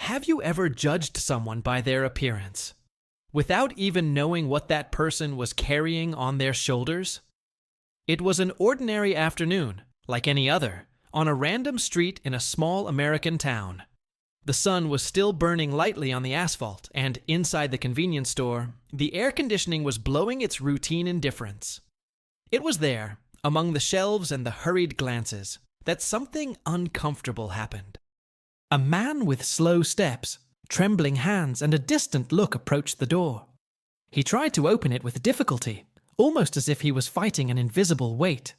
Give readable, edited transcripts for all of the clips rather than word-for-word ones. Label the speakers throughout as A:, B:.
A: Have you ever judged someone by their appearance, without even knowing what that person was carrying on their shoulders? It was an ordinary afternoon, like any other, on a random street in a small American town. The sun was still burning lightly on the asphalt, and inside the convenience store, the air conditioning was blowing its routine indifference. It was there, among the shelves and the hurried glances, that something uncomfortable happened. A man with slow steps, trembling hands, and a distant look approached the door. He tried to open it with difficulty, almost as if he was fighting an invisible weight.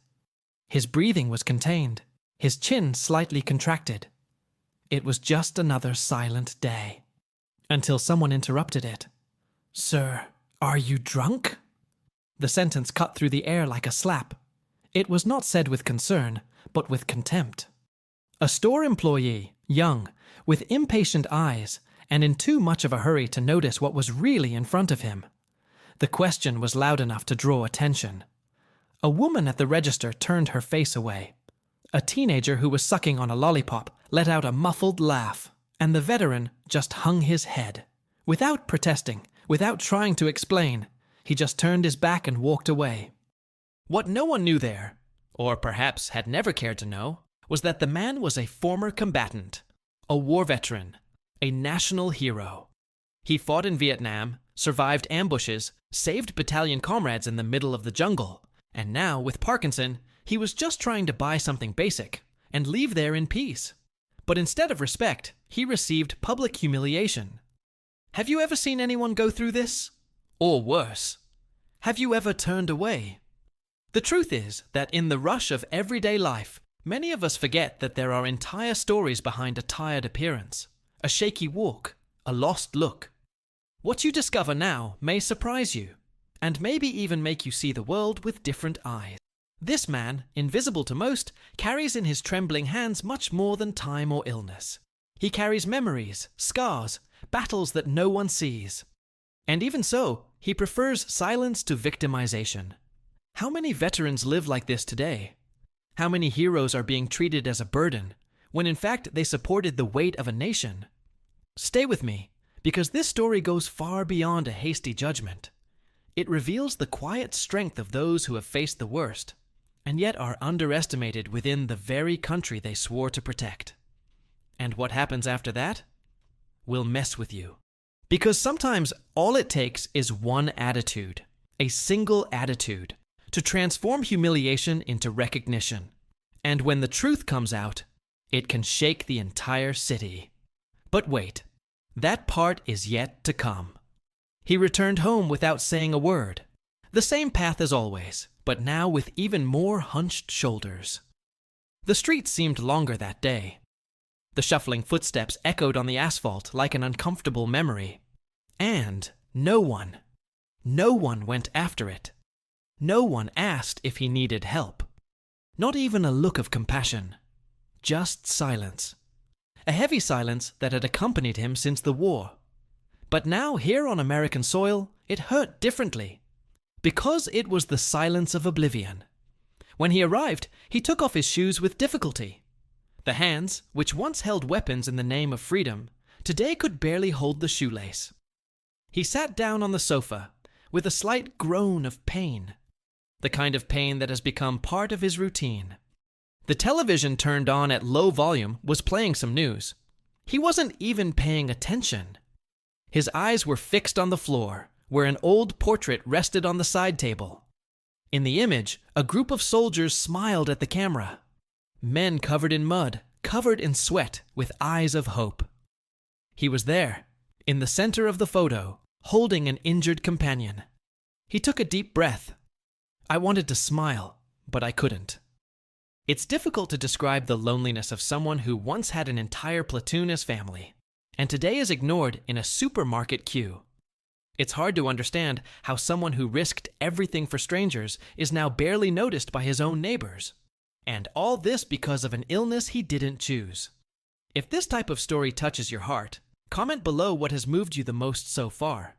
A: His breathing was contained, his chin slightly contracted. It was just another silent day. Until someone interrupted it. "Sir, are you drunk?" The sentence cut through the air like a slap. It was not said with concern, but with contempt. A store employee, young, with impatient eyes, and in too much of a hurry to notice what was really in front of him. The question was loud enough to draw attention. A woman at the register turned her face away. A teenager who was sucking on a lollipop let out a muffled laugh, and the veteran just hung his head. Without protesting, without trying to explain, he just turned his back and walked away. What no one knew there, or perhaps had never cared to know, was that the man was a former combatant, a war veteran, a national hero. He fought in Vietnam, survived ambushes, saved battalion comrades in the middle of the jungle, and now, with Parkinson, he was just trying to buy something basic and leave there in peace. But instead of respect, he received public humiliation. Have you ever seen anyone go through this? Or worse, have you ever turned away? The truth is that in the rush of everyday life, many of us forget that there are entire stories behind a tired appearance, a shaky walk, a lost look. What you discover now may surprise you, and maybe even make you see the world with different eyes. This man, invisible to most, carries in his trembling hands much more than time or illness. He carries memories, scars, battles that no one sees. And even so, he prefers silence to victimization. How many veterans live like this today? How many heroes are being treated as a burden, when in fact they supported the weight of a nation? Stay with me, because this story goes far beyond a hasty judgment. It reveals the quiet strength of those who have faced the worst, and yet are underestimated within the very country they swore to protect. And what happens after that? Will mess with you. Because sometimes all it takes is one attitude, a single attitude, to transform humiliation into recognition. And when the truth comes out, it can shake the entire city. But wait, that part is yet to come. He returned home without saying a word. The same path as always, but now with even more hunched shoulders. The street seemed longer that day. The shuffling footsteps echoed on the asphalt like an uncomfortable memory. And no one went after it. No one asked if he needed help. Not even a look of compassion. Just silence. A heavy silence that had accompanied him since the war. But now, here on American soil, it hurt differently. Because it was the silence of oblivion. When he arrived, he took off his shoes with difficulty. The hands, which once held weapons in the name of freedom, today could barely hold the shoelace. He sat down on the sofa, with a slight groan of pain. The kind of pain that has become part of his routine. The television turned on at low volume was playing some news. He wasn't even paying attention. His eyes were fixed on the floor, where an old portrait rested on the side table. In the image, a group of soldiers smiled at the camera. Men covered in mud, covered in sweat, with eyes of hope. He was there, in the center of the photo, holding an injured companion. He took a deep breath. I wanted to smile, but I couldn't. It's difficult to describe the loneliness of someone who once had an entire platoon as family, and today is ignored in a supermarket queue. It's hard to understand how someone who risked everything for strangers is now barely noticed by his own neighbors. And all this because of an illness he didn't choose. If this type of story touches your heart, comment below what has moved you the most so far.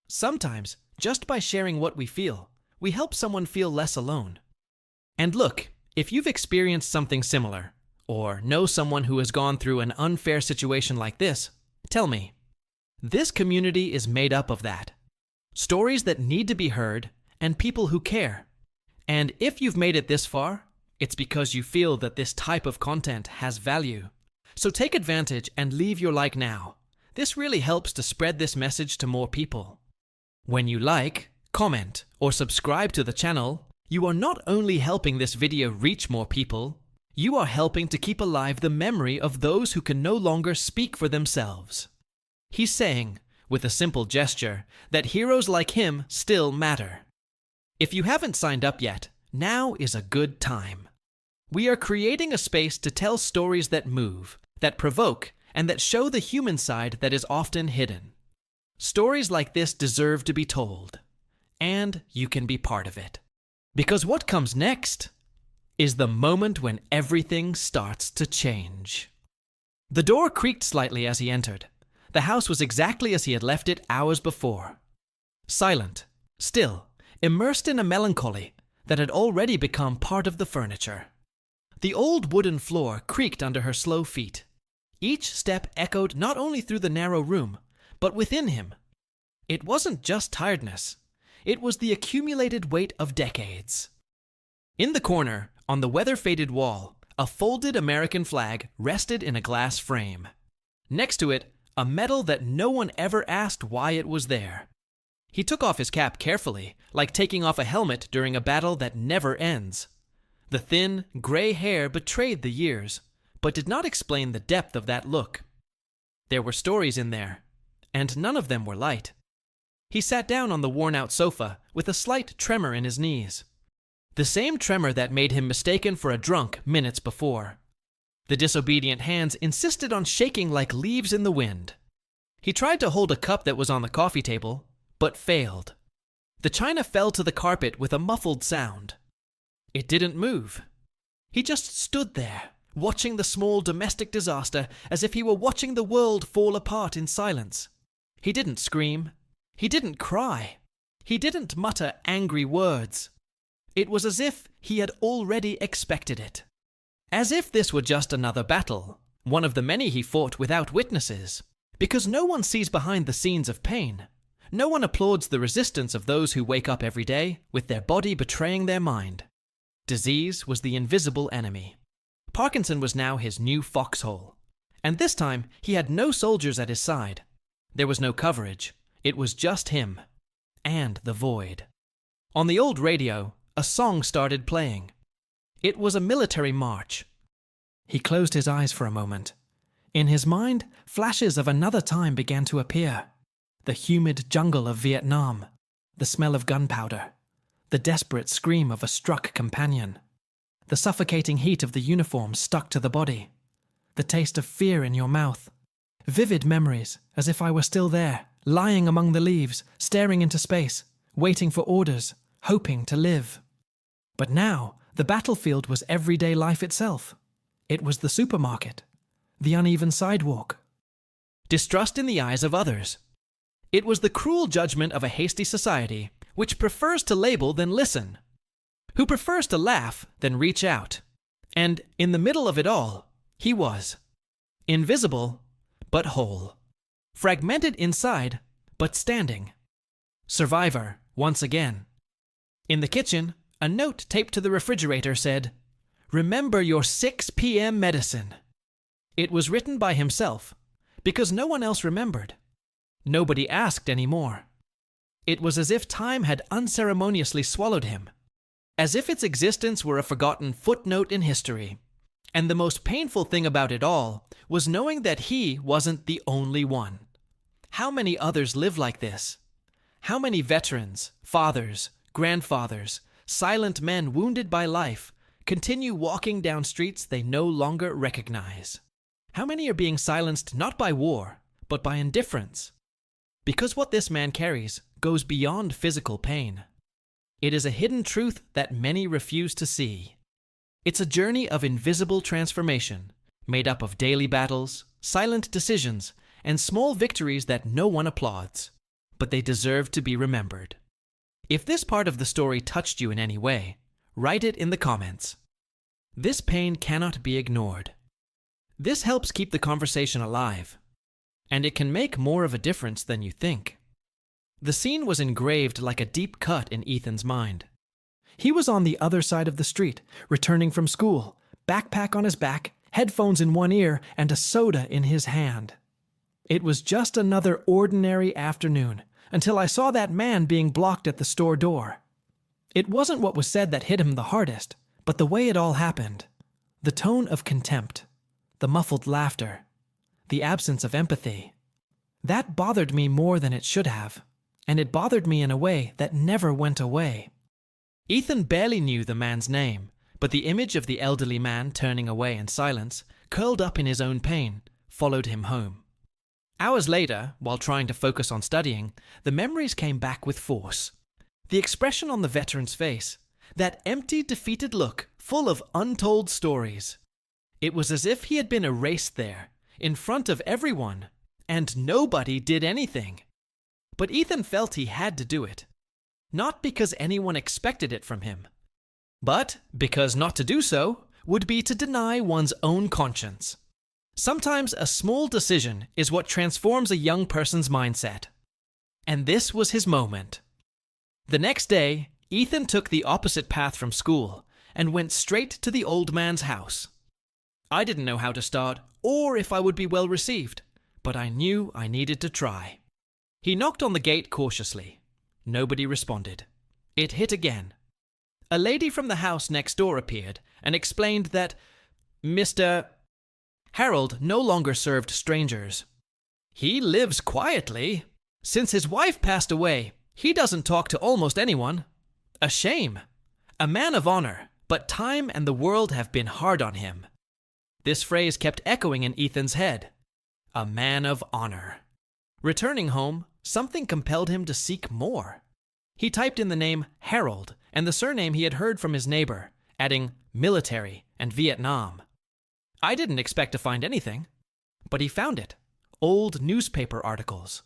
A: Sometimes, just by sharing what we feel, we help someone feel less alone. And look, if you've experienced something similar, or know someone who has gone through an unfair situation like this, Tell me, this community is made up of that. Stories that need to be heard and people who care. And if you've made it this far, it's because you feel that this type of content has value. So take advantage and leave your like now. This really helps to spread this message to more people. When you like, comment, or subscribe to the channel, you are not only helping this video reach more people, you are helping to keep alive the memory of those who can no longer speak for themselves. He's saying, with a simple gesture, that heroes like him still matter. If you haven't signed up yet, now is a good time. We are creating a space to tell stories that move, that provoke, and that show the human side that is often hidden. Stories like this deserve to be told, and you can be part of it. Because what comes next is the moment when everything starts to change. The door creaked slightly as he entered. The house was exactly as he had left it hours before. Silent, still, immersed in a melancholy that had already become part of the furniture. The old wooden floor creaked under her slow feet. Each step echoed not only through the narrow room, but within him. It wasn't just tiredness. It was the accumulated weight of decades. In the corner, on the weather-faded wall, a folded American flag rested in a glass frame. Next to it, a medal that no one ever asked why it was there. He took off his cap carefully, like taking off a helmet during a battle that never ends. The thin, gray hair betrayed the years, but did not explain the depth of that look. There were stories in there, and none of them were light. He sat down on the worn-out sofa with a slight tremor in his knees. The same tremor that made him mistaken for a drunk minutes before. The disobedient hands insisted on shaking like leaves in the wind. He tried to hold a cup that was on the coffee table, but failed. The china fell to the carpet with a muffled sound. It didn't move. He just stood there, watching the small domestic disaster as if he were watching the world fall apart in silence. He didn't scream. He didn't cry. He didn't mutter angry words. It was as if he had already expected it. As if this were just another battle, one of the many he fought without witnesses, because no one sees behind the scenes of pain. No one applauds the resistance of those who wake up every day with their body betraying their mind. Disease was the invisible enemy. Parkinson was now his new foxhole. And this time, he had no soldiers at his side. There was no coverage. It was just him. And the void. On the old radio, a song started playing. It was a military march. He closed his eyes for a moment. In his mind, flashes of another time began to appear. The humid jungle of Vietnam, the smell of gunpowder, the desperate scream of a struck companion, the suffocating heat of the uniform stuck to the body, the taste of fear in your mouth. Vivid memories, as if I were still there, lying among the leaves, staring into space, waiting for orders, hoping to live. But now, the battlefield was everyday life itself. It was the supermarket, the uneven sidewalk. Distrust in the eyes of others. It was the cruel judgment of a hasty society which prefers to label than listen, who prefers to laugh than reach out. And in the middle of it all, he was. Invisible, but whole. Fragmented inside, but standing. Survivor, once again. In the kitchen, a note taped to the refrigerator said, "Remember your 6 p.m. medicine." It was written by himself, because no one else remembered. Nobody asked anymore. It was as if time had unceremoniously swallowed him, as if its existence were a forgotten footnote in history. And the most painful thing about it all was knowing that he wasn't the only one. How many others live like this? How many veterans, fathers, grandfathers, silent men wounded by life continue walking down streets they no longer recognize? How many are being silenced not by war, but by indifference? Because what this man carries goes beyond physical pain. It is a hidden truth that many refuse to see. It's a journey of invisible transformation, made up of daily battles, silent decisions, and small victories that no one applauds, but they deserve to be remembered. If this part of the story touched you in any way, write it in the comments. This pain cannot be ignored. This helps keep the conversation alive. and it can make more of a difference than you think. The scene was engraved like a deep cut in Ethan's mind. He was on the other side of the street, returning from school, backpack on his back, headphones in one ear, and a soda in his hand. It was just another ordinary afternoon, until I saw that man being blocked at the store door. It wasn't what was said that hit him the hardest, but the way it all happened. The tone of contempt, the muffled laughter, the absence of empathy. That bothered me more than it should have, and it bothered me in a way that never went away. Ethan barely knew the man's name, but the image of the elderly man turning away in silence, curled up in his own pain, followed him home. Hours later, while trying to focus on studying, the memories came back with force. The expression on the veteran's face, that empty, defeated look, full of untold stories. It was as if he had been erased there, in front of everyone, and nobody did anything. But Ethan felt he had to do it. Not because anyone expected it from him, but because not to do so would be to deny one's own conscience. Sometimes a small decision is what transforms a young person's mindset. And this was his moment. The next day, Ethan took the opposite path from school and went straight to the old man's house. I didn't know how to start or if I would be well received, but I knew I needed to try. He knocked on the gate cautiously. Nobody responded. It hit again. A lady from the house next door appeared and explained that Mr. Harold no longer served strangers. He lives quietly. Since his wife passed away, he doesn't talk to almost anyone. A shame. A man of honor, but time and the world have been hard on him. This phrase kept echoing in Ethan's head. A man of honor. Returning home, something compelled him to seek more. He typed in the name Harold and the surname he had heard from his neighbor, adding military and Vietnam. I didn't expect to find anything, but he found it. Old newspaper articles.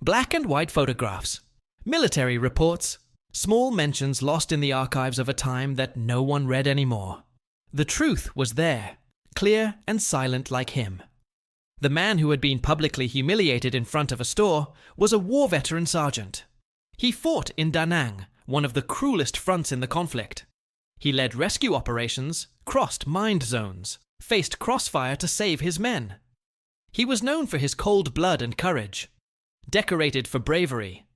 A: Black and white photographs. Military reports. Small mentions lost in the archives of a time that no one read anymore. The truth was there, clear and silent like him. The man who had been publicly humiliated in front of a store was a war veteran sergeant. He fought in Da Nang, one of the cruelest fronts in the conflict. He led rescue operations, crossed mind zones, faced crossfire to save his men. He was known for his cold blood and courage, decorated for bravery,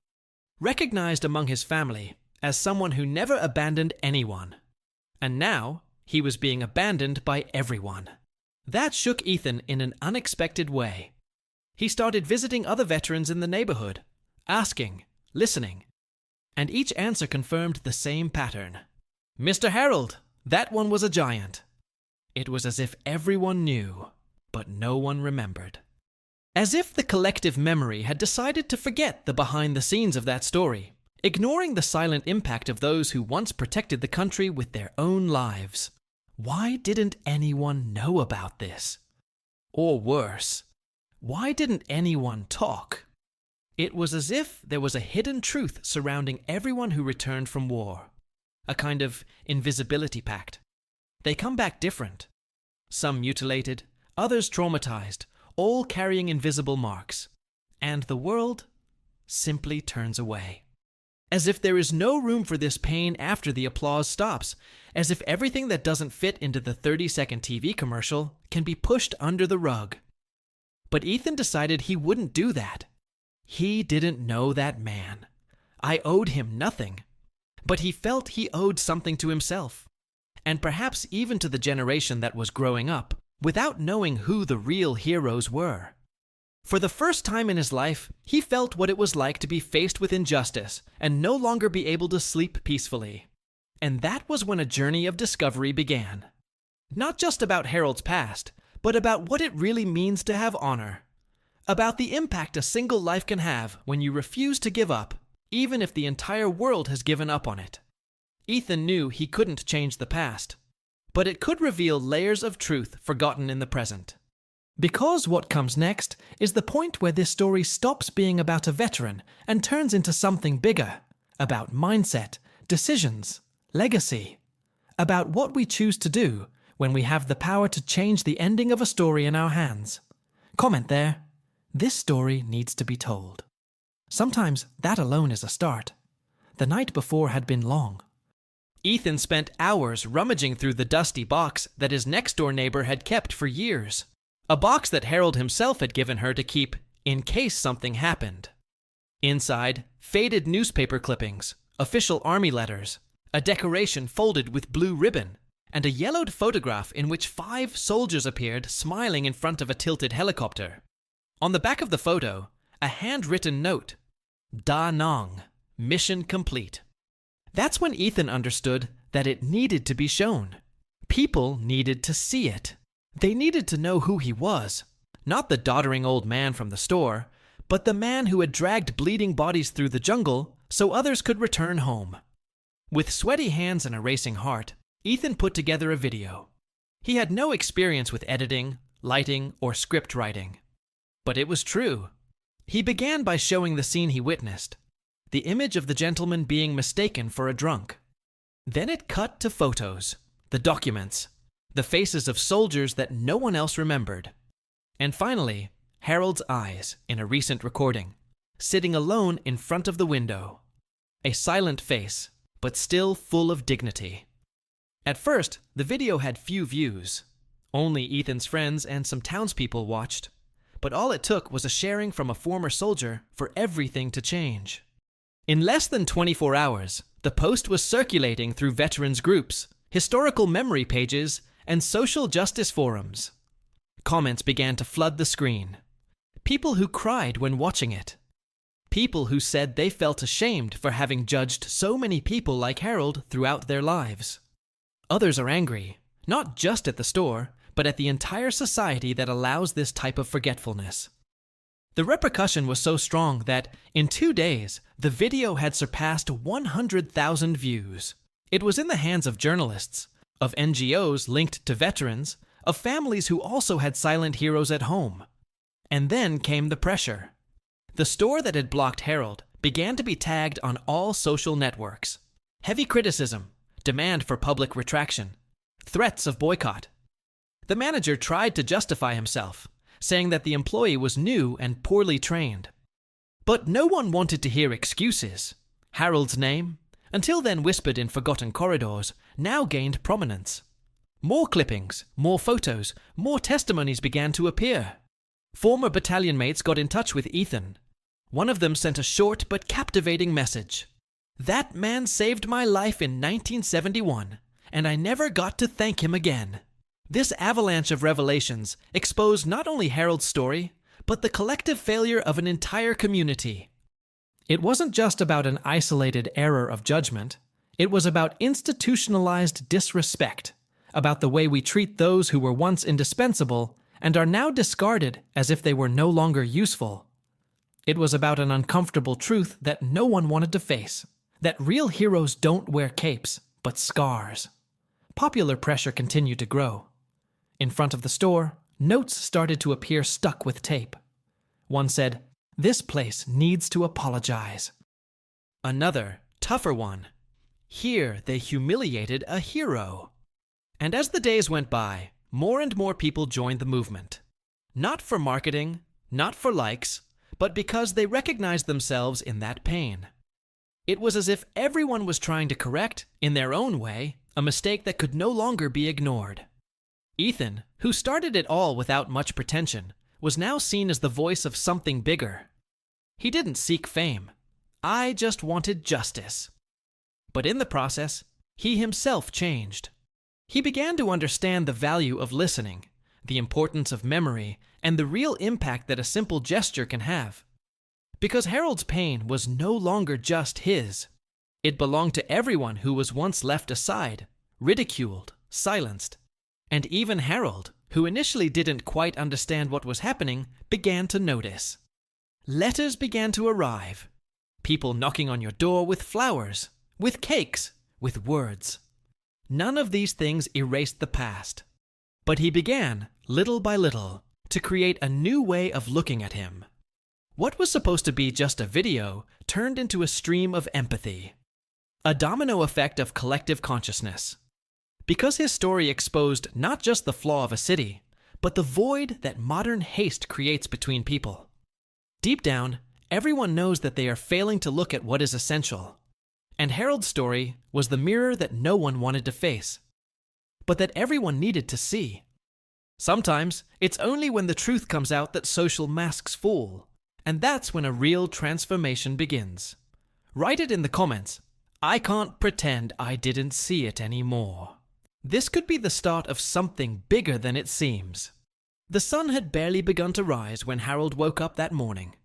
A: recognized among his family as someone who never abandoned anyone. And now he was being abandoned by everyone. That shook Ethan in an unexpected way. He started visiting other veterans in the neighborhood, asking, listening, and each answer confirmed the same pattern. Mr. Harold, that one was a giant. It was as if everyone knew, but no one remembered. As if the collective memory had decided to forget the behind the scenes of that story, ignoring the silent impact of those who once protected the country with their own lives. Why didn't anyone know about this? Or worse, why didn't anyone talk? It was as if there was a hidden truth surrounding everyone who returned from war. A kind of invisibility pact. They come back different. Some mutilated, others traumatized, all carrying invisible marks. And the world simply turns away. As if there is no room for this pain after the applause stops. As if everything that doesn't fit into the 30-second TV commercial can be pushed under the rug. But Ethan decided he wouldn't do that. He didn't know that man. I owed him nothing. But he felt he owed something to himself. And perhaps even to the generation that was growing up, without knowing who the real heroes were. For the first time in his life, he felt what it was like to be faced with injustice and no longer be able to sleep peacefully. And that was when a journey of discovery began. Not just about Harold's past, but about what it really means to have honor. About the impact a single life can have when you refuse to give up, even if the entire world has given up on it. Ethan knew he couldn't change the past, but it could reveal layers of truth forgotten in the present. Because what comes next is the point where this story stops being about a veteran and turns into something bigger, about mindset, decisions, legacy, about what we choose to do when we have the power to change the ending of a story in our hands. Comment there. This story needs to be told. Sometimes that alone is a start. The night before had been long. Ethan spent hours rummaging through the dusty box that his next-door neighbor had kept for years. A box that Harold himself had given her to keep in case something happened. Inside, faded newspaper clippings, official army letters, a decoration folded with blue ribbon, and a yellowed photograph in which 5 soldiers appeared smiling in front of a tilted helicopter. On the back of the photo, a handwritten note, Da Nang, mission complete. That's when Ethan understood that it needed to be shown. People needed to see it. They needed to know who he was, not the doddering old man from the store, but the man who had dragged bleeding bodies through the jungle so others could return home. With sweaty hands and a racing heart, Ethan put together a video. He had no experience with editing, lighting, or script writing. But it was true. He began by showing the scene he witnessed, the image of the gentleman being mistaken for a drunk. Then it cut to photos, the documents, the faces of soldiers that no one else remembered. And finally, Harold's eyes in a recent recording, sitting alone in front of the window. A silent face, but still full of dignity. At first, the video had few views. Only Ethan's friends and some townspeople watched. But all it took was a sharing from a former soldier for everything to change. In less than 24 hours, the post was circulating through veterans groups, historical memory pages, and social justice forums. Comments began to flood the screen. People who cried when watching it. People who said they felt ashamed for having judged so many people like Harold throughout their lives. Others are angry, not just at the store, but at the entire society that allows this type of forgetfulness. The repercussion was so strong that, in 2 days, the video had surpassed 100,000 views. It was in the hands of journalists, of NGOs linked to veterans, of families who also had silent heroes at home. And then came the pressure. The store that had blocked Harold began to be tagged on all social networks. Heavy criticism, demand for public retraction, threats of boycott. The manager tried to justify himself, saying that the employee was new and poorly trained. But no one wanted to hear excuses. Harold's name, until then whispered in forgotten corridors, now gained prominence. More clippings, more photos, more testimonies began to appear. Former battalion mates got in touch with Ethan. One of them sent a short but captivating message. "That man saved my life in 1971, and I never got to thank him again." This avalanche of revelations exposed not only Harold's story, but the collective failure of an entire community. It wasn't just about an isolated error of judgment. It was about institutionalized disrespect, about the way we treat those who were once indispensable and are now discarded as if they were no longer useful. It was about an uncomfortable truth that no one wanted to face, that real heroes don't wear capes, but scars. Popular pressure continued to grow. In front of the store, notes started to appear stuck with tape. One said, "This place needs to apologize." Another, tougher one, "Here they humiliated a hero." And as the days went by, more and more people joined the movement. Not for marketing, not for likes, but because they recognized themselves in that pain. It was as if everyone was trying to correct, in their own way, a mistake that could no longer be ignored. Ethan, who started it all without much pretension, was now seen as the voice of something bigger. He didn't seek fame. "I just wanted justice." But in the process, he himself changed. He began to understand the value of listening, the importance of memory, and the real impact that a simple gesture can have. Because Harold's pain was no longer just his. It belonged to everyone who was once left aside, ridiculed, silenced. And even Harold, who initially didn't quite understand what was happening, began to notice. Letters began to arrive. People knocking on your door with flowers, with cakes, with words. None of these things erased the past. But he began, little by little, to create a new way of looking at him. What was supposed to be just a video turned into a stream of empathy. A domino effect of collective consciousness. Because his story exposed not just the flaw of a city, but the void that modern haste creates between people. Deep down, everyone knows that they are failing to look at what is essential. And Harold's story was the mirror that no one wanted to face, but that everyone needed to see. Sometimes, it's only when the truth comes out that social masks fall, and that's when a real transformation begins. Write it in the comments. I can't pretend I didn't see it anymore. This could be the start of something bigger than it seems. The sun had barely begun to rise when Harold woke up that morning.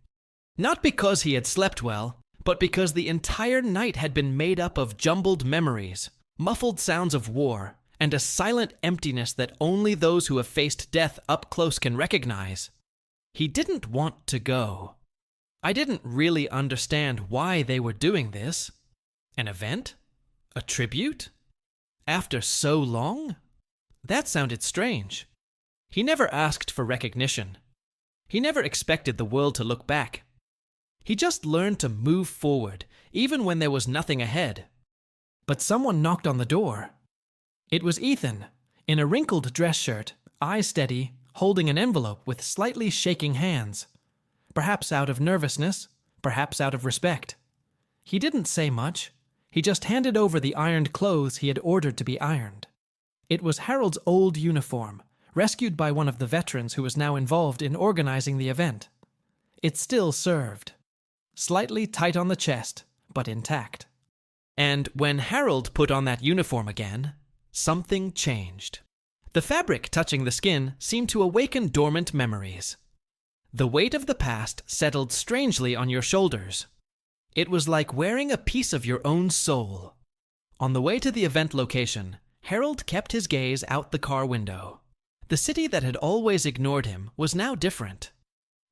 A: Not because he had slept well, but because the entire night had been made up of jumbled memories, muffled sounds of war, and a silent emptiness that only those who have faced death up close can recognize. He didn't want to go. I didn't really understand why they were doing this. An event? A tribute? After so long? That sounded strange. He never asked for recognition. He never expected the world to look back. He just learned to move forward, even when there was nothing ahead. But someone knocked on the door. It was Ethan, in a wrinkled dress shirt, eyes steady, holding an envelope with slightly shaking hands. Perhaps out of nervousness, perhaps out of respect. He didn't say much. He just handed over the ironed clothes he had ordered to be ironed. It was Harold's old uniform, rescued by one of the veterans who was now involved in organizing the event. It still served. Slightly tight on the chest, but intact. And when Harold put on that uniform again, something changed. The fabric touching the skin seemed to awaken dormant memories. The weight of the past settled strangely on your shoulders. It was like wearing a piece of your own soul. On the way to the event location, Harold kept his gaze out the car window. The city that had always ignored him was now different.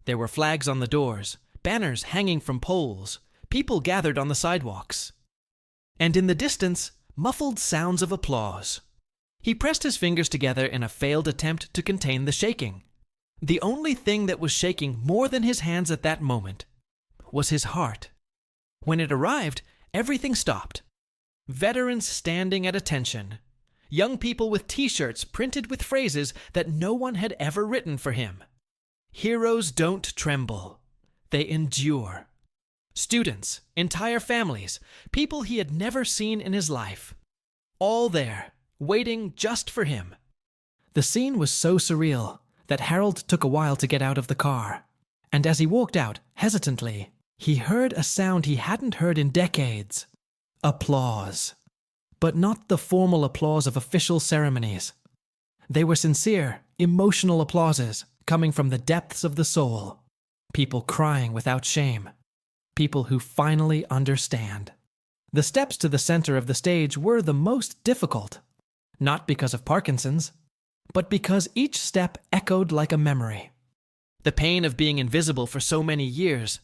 A: There were flags on the doors, banners hanging from poles, people gathered on the sidewalks. And in the distance, muffled sounds of applause. He pressed his fingers together in a failed attempt to contain the shaking. The only thing that was shaking more than his hands at that moment was his heart. When it arrived, everything stopped. Veterans standing at attention. Young people with t-shirts printed with phrases that no one had ever written for him. Heroes don't tremble. They endure. Students, entire families, people he had never seen in his life. All there, waiting just for him. The scene was so surreal that Harold took a while to get out of the car. And as he walked out, hesitantly, he heard a sound he hadn't heard in decades. Applause. But not the formal applause of official ceremonies. They were sincere, emotional applauses coming from the depths of the soul. People crying without shame. People who finally understand. The steps to the center of the stage were the most difficult. Not because of Parkinson's, but because each step echoed like a memory. The pain of being invisible for so many years.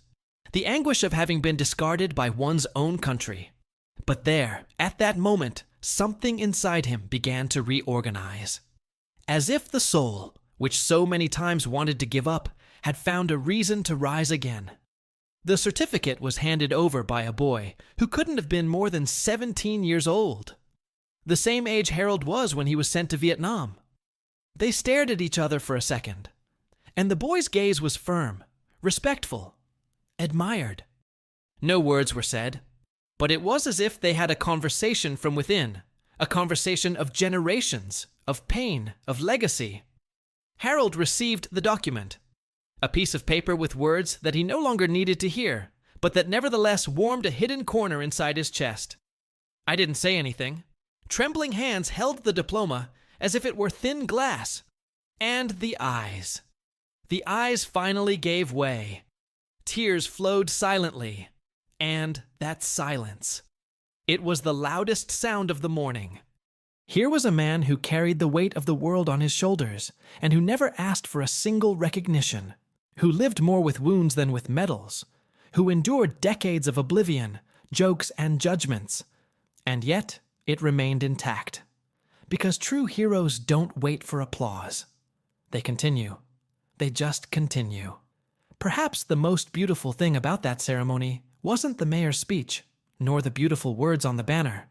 A: The anguish of having been discarded by one's own country. But there, at that moment, something inside him began to reorganize. As if the soul, which so many times wanted to give up, had found a reason to rise again. The certificate was handed over by a boy who couldn't have been more than 17 years old. The same age Harold was when he was sent to Vietnam. They stared at each other for a second, and the boy's gaze was firm, respectful, admired. No words were said, but it was as if they had a conversation from within, a conversation of generations, of pain, of legacy. Harold received the document, a piece of paper with words that he no longer needed to hear, but that nevertheless warmed a hidden corner inside his chest. I didn't say anything. Trembling hands held the diploma as if it were thin glass. And the eyes. The eyes finally gave way. Tears flowed silently. And that silence. It was the loudest sound of the morning. Here was a man who carried the weight of the world on his shoulders, and who never asked for a single recognition, who lived more with wounds than with medals, who endured decades of oblivion, jokes, and judgments, and yet it remained intact. Because true heroes don't wait for applause. They continue. They just continue. Perhaps the most beautiful thing about that ceremony wasn't the mayor's speech, nor the beautiful words on the banner,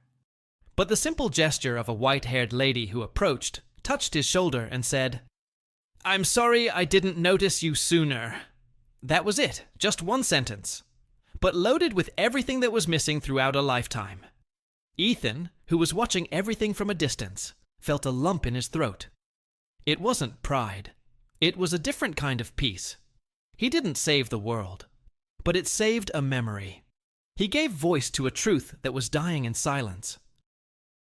A: but the simple gesture of a white-haired lady who approached, touched his shoulder, and said, "I'm sorry I didn't notice you sooner." That was it, just one sentence, but loaded with everything that was missing throughout a lifetime. Ethan, who was watching everything from a distance, felt a lump in his throat. It wasn't pride. It was a different kind of peace. He didn't save the world, but it saved a memory. He gave voice to a truth that was dying in silence.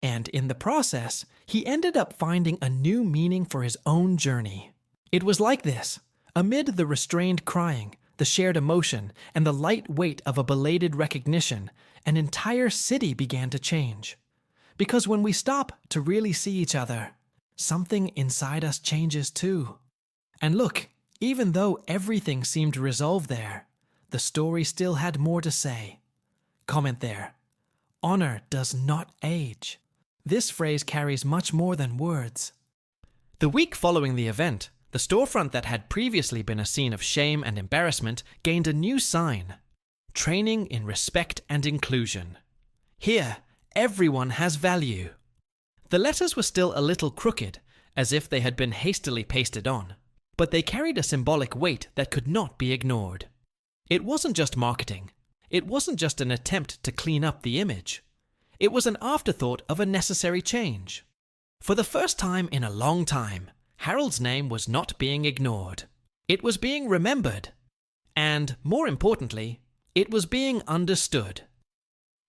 A: And in the process, he ended up finding a new meaning for his own journey. It was like this. Amid the restrained crying, the shared emotion, and the light weight of a belated recognition, an entire city began to change. Because when we stop to really see each other, something inside us changes too. And look, even though everything seemed resolved there, the story still had more to say. Comment there. Honor does not age. This phrase carries much more than words. The week following the event, the storefront that had previously been a scene of shame and embarrassment gained a new sign: training in respect and inclusion. Here, everyone has value. The letters were still a little crooked, as if they had been hastily pasted on, but they carried a symbolic weight that could not be ignored. It wasn't just marketing. It wasn't just an attempt to clean up the image. It was an afterthought of a necessary change. For the first time in a long time, Harold's name was not being ignored. It was being remembered. And, more importantly, it was being understood.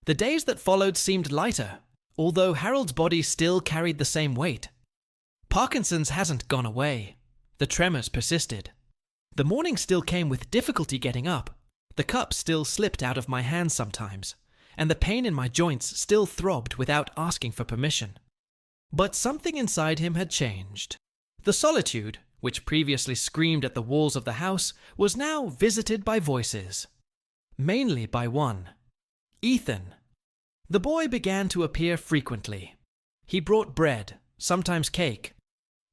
A: The days that followed seemed lighter, although Harold's body still carried the same weight. Parkinson's hasn't gone away. The tremors persisted. The morning still came with difficulty getting up. The cup still slipped out of my hands sometimes, and the pain in my joints still throbbed without asking for permission. But something inside him had changed. The solitude, which previously screamed at the walls of the house, was now visited by voices. Mainly by one. Ethan. The boy began to appear frequently. He brought bread, sometimes cake,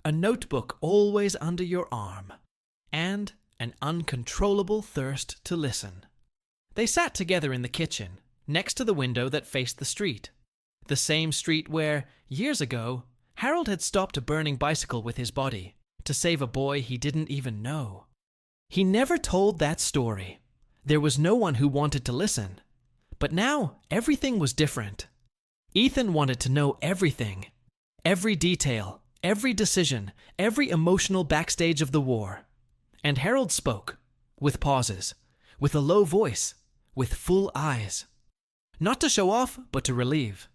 A: a notebook always under your arm, and an uncontrollable thirst to listen. They sat together in the kitchen, next to the window that faced the street. The same street where, years ago, Harold had stopped a burning bicycle with his body to save a boy he didn't even know. He never told that story. There was no one who wanted to listen. But now, everything was different. Ethan wanted to know everything. Every detail, every decision, every emotional backstage of the war. And Harold spoke, with pauses, with a low voice, with full eyes. Not to show off, but to relieve.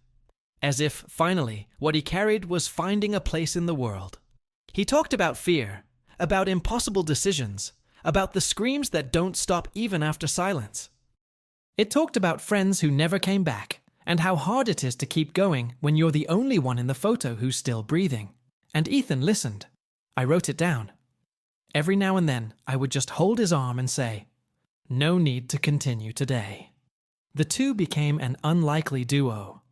A: As if, finally, what he carried was finding a place in the world. He talked about fear, about impossible decisions, about the screams that don't stop even after silence. It talked about friends who never came back, and how hard it is to keep going when you're the only one in the photo who's still breathing. And Ethan listened. I wrote it down. Every now and then, I would just hold his arm and say, "No need to continue today." The two became an unlikely duo.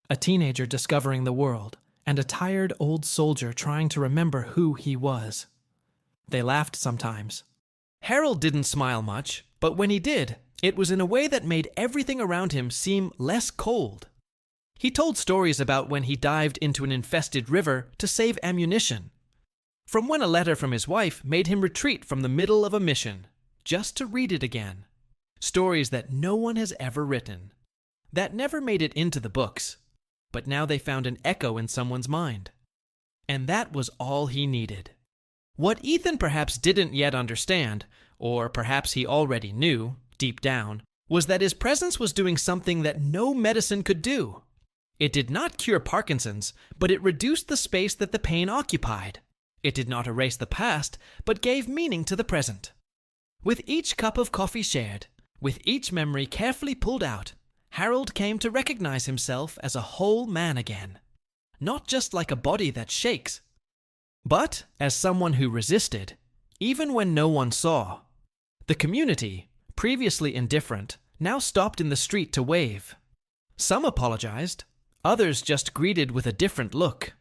A: A teenager discovering the world, and a tired old soldier trying to remember who he was. They laughed sometimes. Harold didn't smile much, but when he did, it was in a way that made everything around him seem less cold. He told stories about when he dived into an infested river to save ammunition. From when a letter from his wife made him retreat from the middle of a mission, just to read it again. Stories that no one has ever written. That never made it into the books, but now they found an echo in someone's mind. And that was all he needed. What Ethan perhaps didn't yet understand, or perhaps he already knew, deep down, was that his presence was doing something that no medicine could do. It did not cure Parkinson's, but it reduced the space that the pain occupied. It did not erase the past, but gave meaning to the present. With each cup of coffee shared, with each memory carefully pulled out, Harold came to recognize himself as a whole man again. Not just like a body that shakes, but as someone who resisted, even when no one saw. The community, previously indifferent, now stopped in the street to wave. Some apologized, others just greeted with a different look.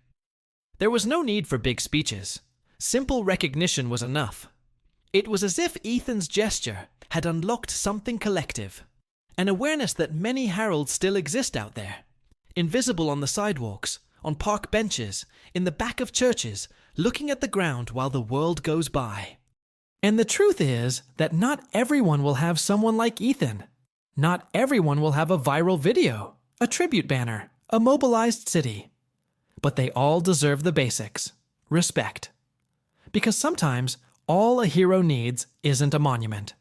A: There was no need for big speeches. Simple recognition was enough. It was as if Ethan's gesture had unlocked something collective, an awareness that many Harolds still exist out there, invisible on the sidewalks, on park benches, in the back of churches, looking at the ground while the world goes by. And the truth is that not everyone will have someone like Ethan. Not everyone will have a viral video, a tribute banner, a mobilized city. But they all deserve the basics: respect. Because sometimes all a hero needs isn't a monument.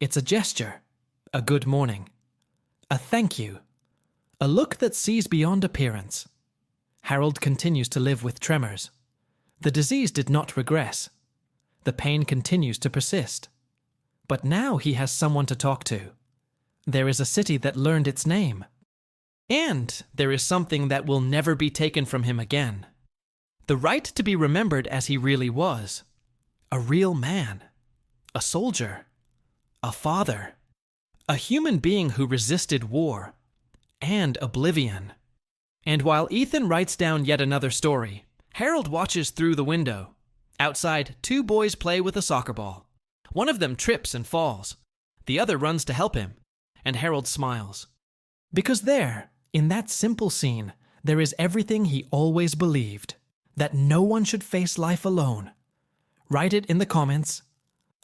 A: It's a gesture, a good morning, a thank you, a look that sees beyond appearance. Harold continues to live with tremors. The disease did not regress. The pain continues to persist. But now he has someone to talk to. There is a city that learned its name. And there is something that will never be taken from him again. The right to be remembered as he really was. A real man. A soldier. A father. A human being who resisted war. And oblivion. And while Ethan writes down yet another story, Harold watches through the window. Outside, two boys play with a soccer ball. One of them trips and falls. The other runs to help him, and Harold smiles. Because there, in that simple scene, there is everything he always believed, that no one should face life alone. Write it in the comments.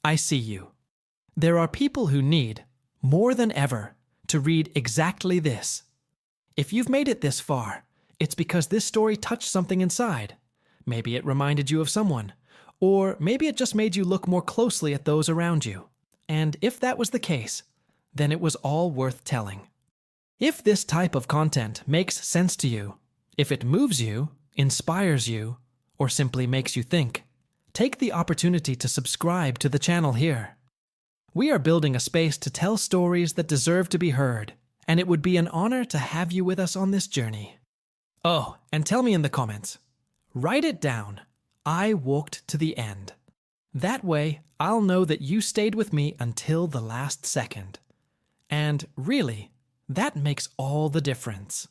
A: I see you. There are people who need, more than ever, to read exactly this. If you've made it this far, it's because this story touched something inside. Maybe it reminded you of someone, or maybe it just made you look more closely at those around you. And if that was the case, then it was all worth telling. If this type of content makes sense to you, if it moves you, inspires you, or simply makes you think, take the opportunity to subscribe to the channel here. We are building a space to tell stories that deserve to be heard, and it would be an honor to have you with us on this journey. Oh, and tell me in the comments. Write it down. I walked to the end. That way, I'll know that you stayed with me until the last second. And really, that makes all the difference.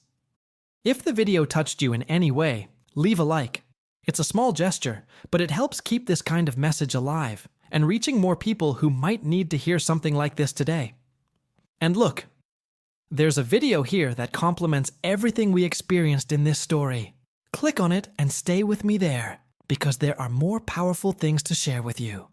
A: If the video touched you in any way, leave a like. It's a small gesture, but it helps keep this kind of message alive and reaching more people who might need to hear something like this today. And look, there's a video here that complements everything we experienced in this story. Click on it and stay with me there, because there are more powerful things to share with you.